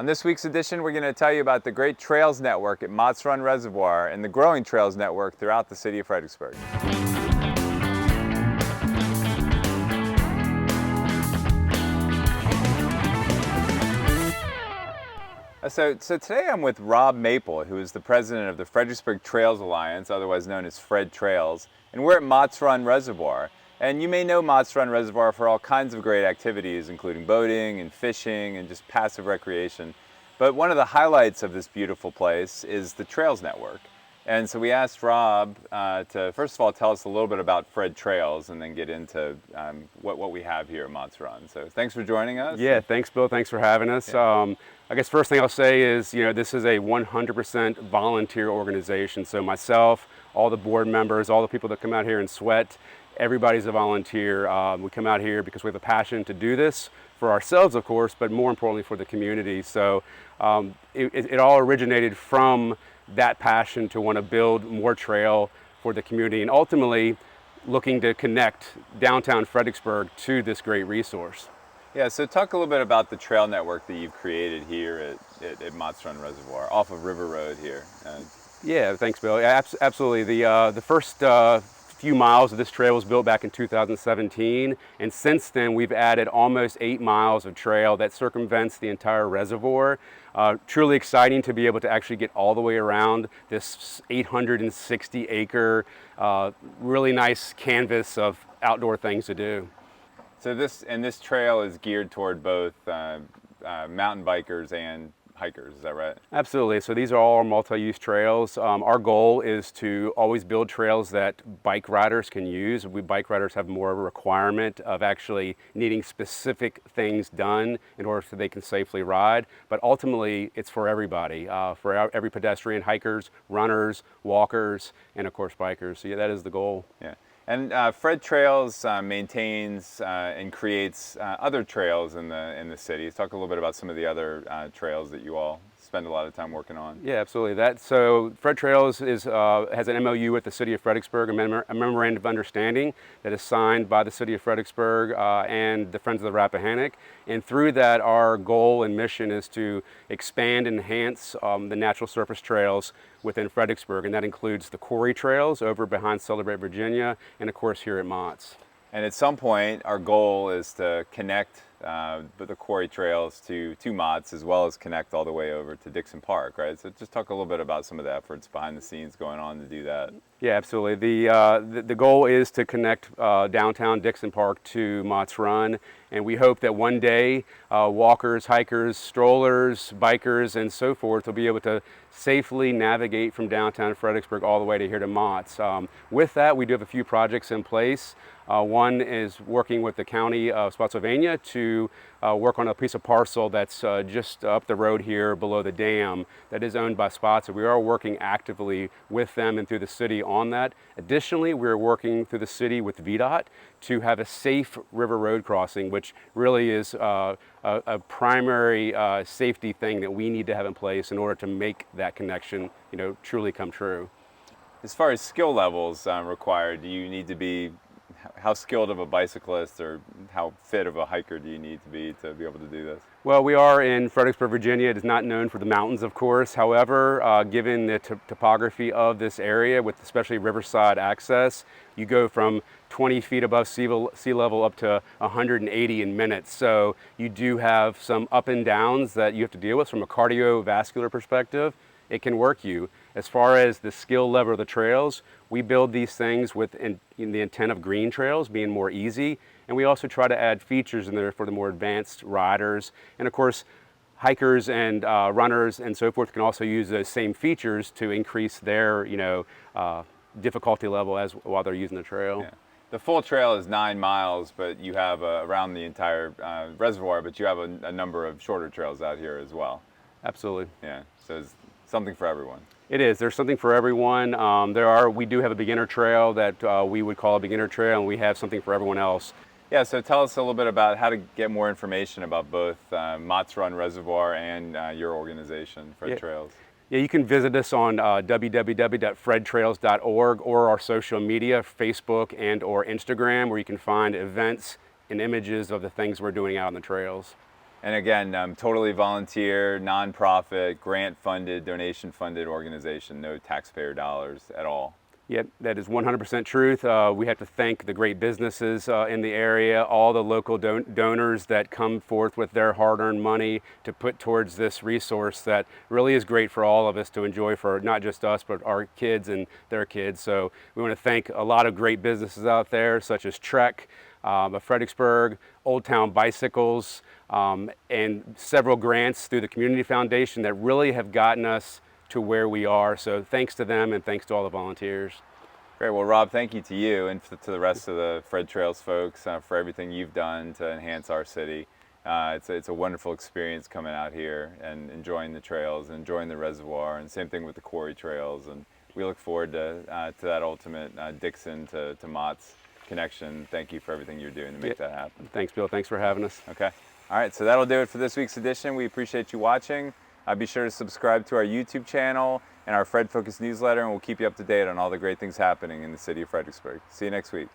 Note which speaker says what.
Speaker 1: On this week's edition, we're going to tell you about the great trails network at Motts Reservoir and the growing trails network throughout the city of Fredericksburg. So today I'm with Rob Maple, who is the president of the Fredericksburg Trails Alliance, otherwise known as Fred Trails, and we're at Motts Reservoir. And you may know Motts Reservoir for all kinds of great activities, including boating and fishing and just passive recreation. But one of the highlights of this beautiful place is the Trails Network. And so we asked Rob to first of all tell us a little bit about Fred Trails and then get into what we have here at Motts Run. So thanks for joining us.
Speaker 2: Yeah, thanks Bill, thanks for having us.
Speaker 1: Yeah.
Speaker 2: I guess first thing I'll say is, this is a 100% volunteer organization. So myself, all the board members, all the people that come out here and sweat, everybody's a volunteer. We come out here because we have a passion to do this for ourselves, of course, but more importantly for the community. So it all originated from that passion to want to build more trail for the community and ultimately looking to connect downtown Fredericksburg to this great resource.
Speaker 1: Yeah, so talk a little bit about the trail network that you've created here at Motts Reservoir, off of River Road here.
Speaker 2: Yeah, thanks, Bill. Yeah, absolutely. The first few miles of this trail was built back in 2017, and since then we've added almost 8 miles of trail that circumvents the entire reservoir. Truly exciting to be able to actually get all the way around this 860-acre, really nice canvas of outdoor things to do.
Speaker 1: So this trail is geared toward both mountain bikers and hikers, is that right?
Speaker 2: Absolutely. So these are all multi-use trails. Our goal is to always build trails that bike riders can use. We bike riders have more of a requirement of actually needing specific things done in order so they can safely ride. But ultimately, it's for everybody, for every pedestrian, hikers, runners, walkers, and of course bikers. So yeah, that is the goal.
Speaker 1: Yeah. And Fred Trails maintains and creates other trails in the city. Talk a little bit about some of the other trails that you all spend a lot of time working on.
Speaker 2: Yeah, absolutely. So Fred Trails has an MOU with the city of Fredericksburg, a memorandum of understanding that is signed by the city of Fredericksburg and the Friends of the Rappahannock. And through that, our goal and mission is to expand and enhance the natural surface trails within Fredericksburg, and that includes the quarry trails over behind Celebrate Virginia, and of course here at Motts.
Speaker 1: And at some point, our goal is to connect the quarry trails to Motts, as well as connect all the way over to Dixon Park, right? So just talk a little bit about some of the efforts behind the scenes going on to do that.
Speaker 2: Yeah, absolutely. The goal is to connect downtown Dixon Park to Motts Run, and we hope that one day walkers, hikers, strollers, bikers, and so forth will be able to safely navigate from downtown Fredericksburg all the way to here to Motts. With that, we do have a few projects in place. One is working with the county of Spotsylvania to work on a piece of parcel that's just up the road here below the dam that is owned by Spots. So we are working actively with them and through the city on that. Additionally, we're working through the city with VDOT to have a safe river road crossing, which really is a primary safety thing that we need to have in place in order to make that connection, truly come true.
Speaker 1: As far as skill levels required, do you need to be how skilled of a bicyclist or how fit of a hiker do you need to be able to do this?
Speaker 2: Well, we are in Fredericksburg, Virginia. It is not known for the mountains, of course. However, given the topography of this area, with especially riverside access, you go from 20 feet above sea level up to 180 in minutes. So you do have some up and downs that you have to deal with from a cardiovascular perspective. It can work you. As far as the skill level of the trails, we build these things with in the intent of green trails being more easy, and we also try to add features in there for the more advanced riders. And of course, hikers and runners and so forth can also use those same features to increase their difficulty level while they're using the trail.
Speaker 1: Yeah. The full trail is 9 miles, but you have around the entire reservoir, but you have a number of shorter trails out here as well.
Speaker 2: Absolutely.
Speaker 1: Yeah, so it's something for everyone.
Speaker 2: It is. There's something for everyone. We do have a beginner trail that we would call a beginner trail, and we have something for everyone else.
Speaker 1: Yeah, so tell us a little bit about how to get more information about both Motts Reservoir and your organization, Fred Trails.
Speaker 2: Yeah, you can visit us on www.fredtrails.org or our social media, Facebook and or Instagram, where you can find events and images of the things we're doing out on the trails.
Speaker 1: And again, totally volunteer, nonprofit, grant-funded, donation-funded organization, no taxpayer dollars at all.
Speaker 2: Yep, that is 100% truth. We have to thank the great businesses in the area, all the local donors that come forth with their hard-earned money to put towards this resource that really is great for all of us to enjoy, for not just us, but our kids and their kids. So we want to thank a lot of great businesses out there, such as Trek, Fredericksburg, Old Town Bicycles, and several grants through the Community Foundation that really have gotten us to where we are. So thanks to them and thanks to all the volunteers.
Speaker 1: Great. Well, Rob, thank you to you and to the rest of the Fred Trails folks for everything you've done to enhance our city. It's a wonderful experience coming out here and enjoying the trails, enjoying the reservoir, and same thing with the quarry trails. And we look forward to that ultimate Dixon to Motts connection. Thank you for everything you're doing to make that happen.
Speaker 2: Thanks, Bill. Thanks for having us.
Speaker 1: Okay. All right. So that'll do it for this week's edition. We appreciate you watching. Be sure to subscribe to our YouTube channel and our Fred Focus newsletter, and we'll keep you up to date on all the great things happening in the city of Fredericksburg. See you next week.